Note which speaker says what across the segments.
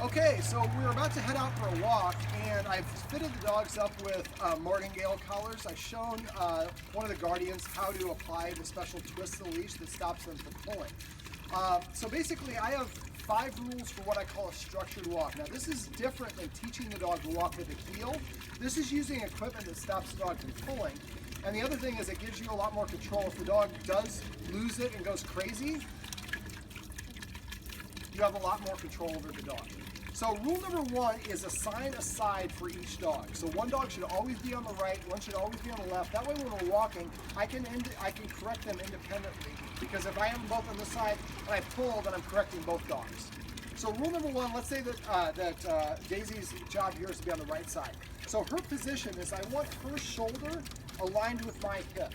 Speaker 1: Okay, so we're about to head out for a walk, and I've fitted the dogs up with martingale collars. I've shown one of the guardians how to apply the special twist of the leash that stops them from pulling. So basically, I have 5 rules for what I call a structured walk. Now, this is different than teaching the dog to walk with a heel. This is using equipment that stops the dog from pulling. And the other thing is it gives you a lot more control. If the dog does lose it and goes crazy, you have a lot more control over the dog. So rule number 1 is assign a side for each dog. So one dog should always be on the right, one should always be on the left. That way when we're walking, I can correct them independently. Because if I have them both on this side and I pull, then I'm correcting both dogs. So rule number 1, let's say that Daisy's job here is to be on the right side. So her position is I want her shoulder aligned with my hip.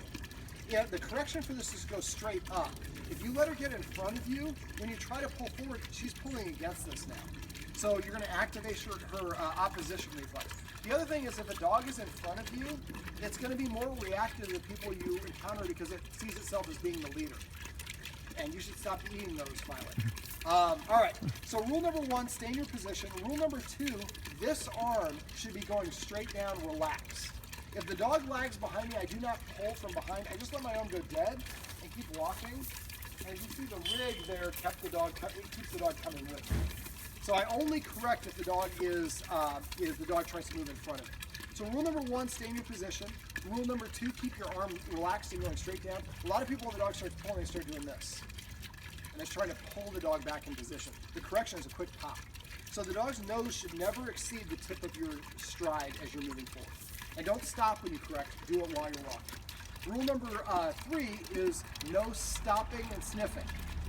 Speaker 1: Yeah, the correction for this is go straight up. If you let her get in front of you, when you try to pull forward, she's pulling against this now. So you're going to activate her opposition reflex. The other thing is if a dog is in front of you, it's going to be more reactive to the people you encounter because it sees itself as being the leader. And you should stop eating those, Violet. All right, so rule number 1, stay in your position. Rule number 2, this arm should be going straight down, relax. If the dog lags behind me, I do not pull from behind. I just let my arm go dead and keep walking. And you see the rig there keeps the dog coming with me. So I only correct if the dog tries to move in front of me. So rule number 1, stay in your position. Rule number 2, keep your arm relaxed and going straight down. A lot of people, when the dog starts pulling, they start doing this. And it's trying to pull the dog back in position. The correction is a quick pop. So the dog's nose should never exceed the tip of your stride as you're moving forward. And don't stop when you correct, do it while you're walking. Rule number 3 is no stopping and sniffing.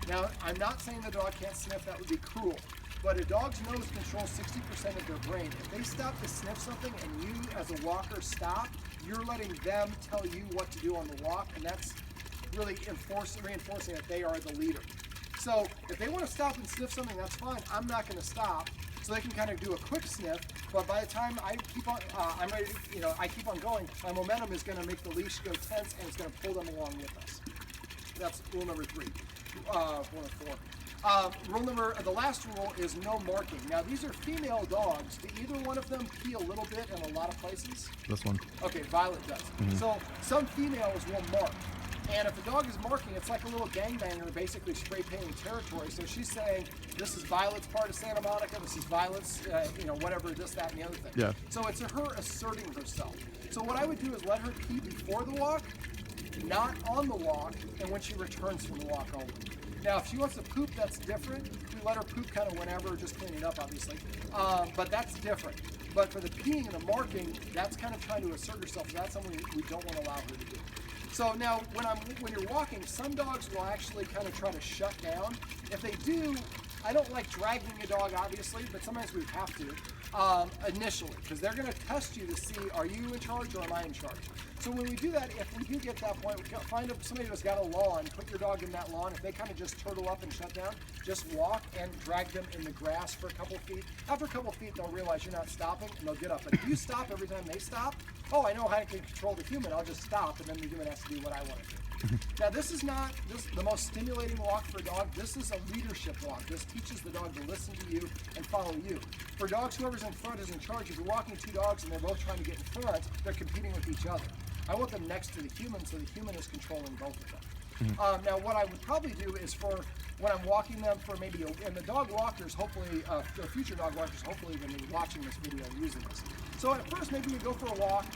Speaker 1: Now, I'm not saying the dog can't sniff, that would be cruel. But a dog's nose controls 60% of their brain. If they stop to sniff something and you, as a walker, stop, you're letting them tell you what to do on the walk, and that's really reinforcing that they are the leader. So if they want to stop and sniff something, that's fine. I'm not going to stop. So they can kind of do a quick sniff, but by the time I keep on, I keep on going, my momentum is going to make the leash go tense, and it's going to pull them along with us. That's rule number 3, 1 of 4. The last rule is no marking. Now these are female dogs. Do either one of them pee a little bit in a lot of places?
Speaker 2: This one.
Speaker 1: Okay, Violet does. So some females will mark. And if the dog is marking, it's like a little gangbanger basically spray painting territory. So she's saying, this is Violet's part of Santa Monica, this is Violet's, whatever, this, that, and the other thing.
Speaker 2: Yeah.
Speaker 1: So it's her asserting herself. So what I would do is let her pee before the walk, not on the walk, and when she returns from the walk only. Now, if she wants to poop, that's different. We let her poop kind of whenever, just cleaning up, obviously. But that's different. But for the peeing and the marking, that's kind of trying to assert herself. So that's something we don't want to allow her to do. So now, when you're walking, some dogs will actually kind of try to shut down. If they do, I don't like dragging a dog, obviously, but sometimes we have to initially, because they're going to test you to see, are you in charge or am I in charge? So when we do that, if we do get to that point, we find somebody who's got a lawn, put your dog in that lawn. If they kind of just turtle up and shut down, just walk and drag them in the grass for a couple feet. After a couple feet, they'll realize you're not stopping and they'll get up. But if you stop every time they stop, oh, I know how I can control the human. I'll just stop and then the human has to do what I want to do. Now, this is not the most stimulating walk for a dog. This is a leadership walk. This teaches the dog to listen to you and follow you. For dogs, whoever's in front is in charge. If you're walking 2 dogs and they're both trying to get in front, they're competing with each other. I want them next to the human, so the human is controlling both of them. Now, what I would probably do is when I'm walking them for maybe, and the dog walkers, hopefully, the future dog walkers, hopefully, when they're watching this video and using this. So at first, maybe we go for a walk.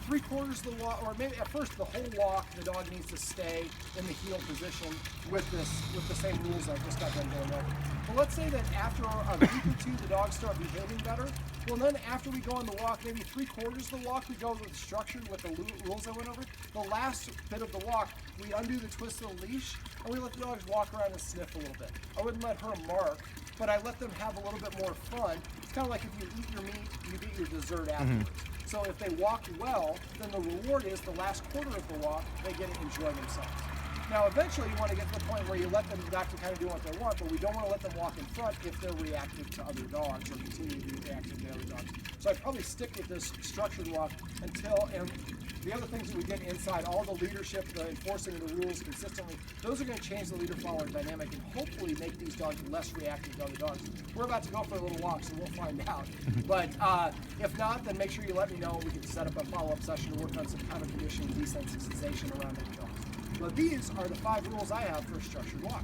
Speaker 1: 3/4 of the walk, or maybe at first the whole walk, the dog needs to stay in the heel position with the same rules I just got done going over. Well, let's say that after a week or 2, the dogs start behaving better. Well, then after we go on the walk, maybe 3/4 of the walk, we go with structured with the rules I went over. The last bit of the walk, we undo the twist of the leash, and we let the dogs walk around and sniff a little bit. I wouldn't let her mark, but I let them have a little bit more fun. It's kind of like if you eat your meat, you eat your dessert afterwards. So if they walk well, then the reward is the last quarter of the walk, they get to enjoy themselves. Now, eventually you want to get to the point where you let them actually kind of do what they want, but we don't want to let them walk in front if they're reactive to other dogs or continue to be reactive to other dogs. So I'd probably stick with this structured walk until, and the other things that we get inside, all the leadership, the enforcing of the rules consistently, those are going to change the leader-follower dynamic and hopefully make these dogs less reactive to other dogs. We're about to go for a little walk, so we'll find out. But if not, then make sure you let me know. We can set up a follow-up session to work on some counter conditioning, desensitization around any dogs. But these are the 5 rules I have for a structured walk.